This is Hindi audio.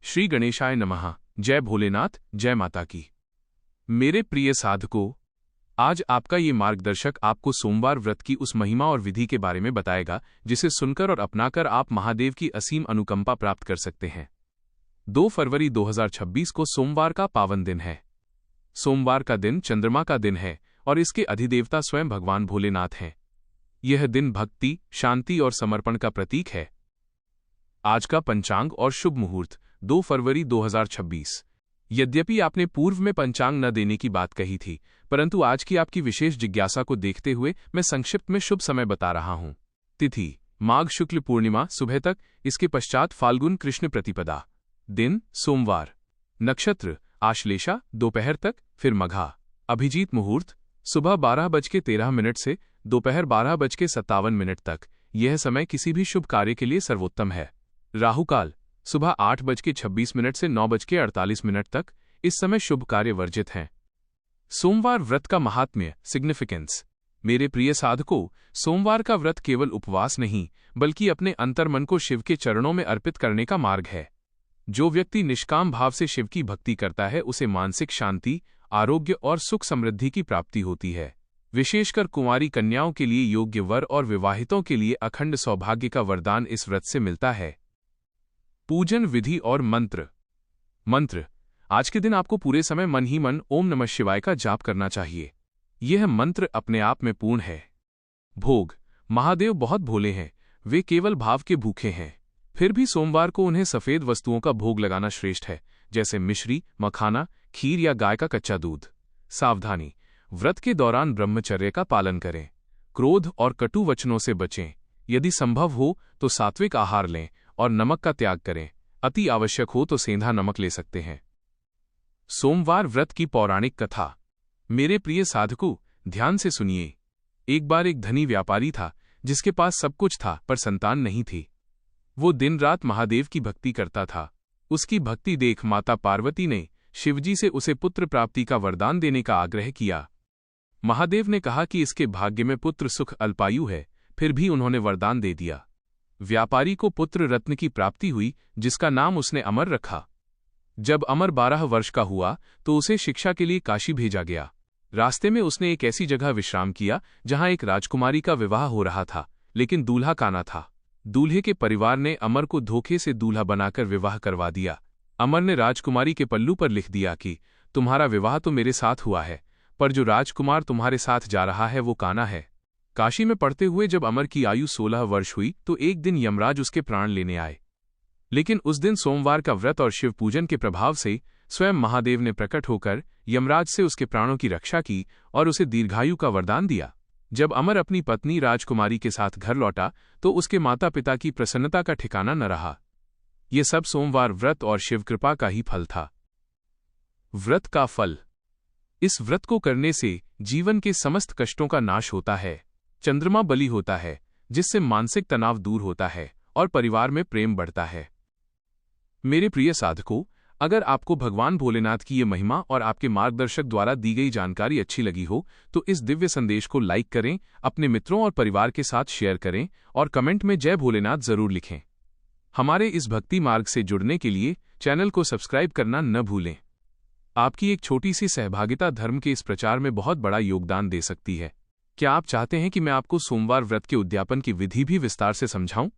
श्री गणेशाय नमः। जय भोलेनाथ, जय माता की। मेरे प्रिय साधकों, आज आपका ये मार्गदर्शक आपको सोमवार व्रत की उस महिमा और विधि के बारे में बताएगा जिसे सुनकर और अपनाकर आप महादेव की असीम अनुकंपा प्राप्त कर सकते हैं। 2 फरवरी 2026 को सोमवार का पावन दिन है। सोमवार का दिन चंद्रमा का दिन है और इसके अधिदेवता स्वयं भगवान भोलेनाथ हैं। यह दिन भक्ति, शांति और समर्पण का प्रतीक है। आज का पंचांग और शुभ मुहूर्त 2 फरवरी 2026। यद्यपि आपने पूर्व में पंचांग न देने की बात कही थी, परंतु आज की आपकी विशेष जिज्ञासा को देखते हुए मैं संक्षिप्त में शुभ समय बता रहा हूं। तिथि माघ शुक्ल पूर्णिमा सुबह तक, इसके पश्चात फाल्गुन कृष्ण प्रतिपदा। दिन सोमवार। नक्षत्र आश्लेषा दोपहर तक, फिर मघा। अभिजीत मुहूर्त सुबह 12:13 से दोपहर 12:57 तक। यह समय किसी भी शुभ कार्य के लिए सर्वोत्तम है। राहुकाल सुबह 8:26 से 9:48 तक। इस समय शुभ कार्य वर्जित हैं। सोमवार व्रत का महात्म्य, सिग्निफिकेंस। मेरे प्रिय साधकों, सोमवार का व्रत केवल उपवास नहीं, बल्कि अपने अंतर्मन को शिव के चरणों में अर्पित करने का मार्ग है। जो व्यक्ति निष्काम भाव से शिव की भक्ति करता है, उसे मानसिक शांति, आरोग्य और सुख समृद्धि की प्राप्ति होती है। विशेषकर कुंवारी कन्याओं के लिए योग्य वर और विवाहितों के लिए अखंड सौभाग्य का वरदान इस व्रत से मिलता है। पूजन विधि और मंत्र। आज के दिन आपको पूरे समय मन ही मन ओम नमः शिवाय का जाप करना चाहिए। यह मंत्र अपने आप में पूर्ण है। भोग। महादेव बहुत भोले हैं, वे केवल भाव के भूखे हैं। फिर भी सोमवार को उन्हें सफेद वस्तुओं का भोग लगाना श्रेष्ठ है, जैसे मिश्री, मखाना, खीर या गाय का कच्चा दूध। सावधानी। व्रत के दौरान ब्रह्मचर्य का पालन करें। क्रोध और कटु वचनों से बचें। यदि संभव हो तो सात्विक आहार लें और नमक का त्याग करें। अति आवश्यक हो तो सेंधा नमक ले सकते हैं। सोमवार व्रत की पौराणिक कथा। मेरे प्रिय साधकों, ध्यान से सुनिए। एक बार एक धनी व्यापारी था जिसके पास सब कुछ था पर संतान नहीं थी। वो दिन रात महादेव की भक्ति करता था। उसकी भक्ति देख माता पार्वती ने शिवजी से उसे पुत्र प्राप्ति का वरदान देने का आग्रह किया। महादेव ने कहा कि इसके भाग्य में पुत्र सुख अल्पायु है, फिर भी उन्होंने वरदान दे दिया। व्यापारी को पुत्र रत्न की प्राप्ति हुई, जिसका नाम उसने अमर रखा। जब अमर 12 वर्ष का हुआ तो उसे शिक्षा के लिए काशी भेजा गया। रास्ते में उसने एक ऐसी जगह विश्राम किया जहां एक राजकुमारी का विवाह हो रहा था, लेकिन दूल्हा काना था। दूल्हे के परिवार ने अमर को धोखे से दूल्हा बनाकर विवाह करवा दिया। अमर ने राजकुमारी के पल्लू पर लिख दिया कि तुम्हारा विवाह तो मेरे साथ हुआ है, पर जो राजकुमार तुम्हारे साथ जा रहा है वो काना है। काशी में पढ़ते हुए जब अमर की आयु 16 वर्ष हुई तो एक दिन यमराज उसके प्राण लेने आए। लेकिन उस दिन सोमवार का व्रत और शिव पूजन के प्रभाव से स्वयं महादेव ने प्रकट होकर यमराज से उसके प्राणों की रक्षा की और उसे दीर्घायु का वरदान दिया। जब अमर अपनी पत्नी राजकुमारी के साथ घर लौटा तो उसके माता पिता की प्रसन्नता का ठिकाना न रहा। ये सब सोमवार व्रत और शिव कृपा का ही फल था। व्रत का फल। इस व्रत को करने से जीवन के समस्त कष्टों का नाश होता है, चंद्रमा बलि होता है, जिससे मानसिक तनाव दूर होता है और परिवार में प्रेम बढ़ता है। मेरे प्रिय साधकों, अगर आपको भगवान भोलेनाथ की ये महिमा और आपके मार्गदर्शक द्वारा दी गई जानकारी अच्छी लगी हो तो इस दिव्य संदेश को लाइक करें, अपने मित्रों और परिवार के साथ शेयर करें और कमेंट में जय भोलेनाथ जरूर लिखें। हमारे इस भक्ति मार्ग से जुड़ने के लिए चैनल को सब्सक्राइब करना न भूलें। आपकी एक छोटी सी सहभागिता धर्म के इस प्रचार में बहुत बड़ा योगदान दे सकती है। क्या आप चाहते हैं कि मैं आपको सोमवार व्रत के उद्यापन की विधि भी विस्तार से समझाऊं?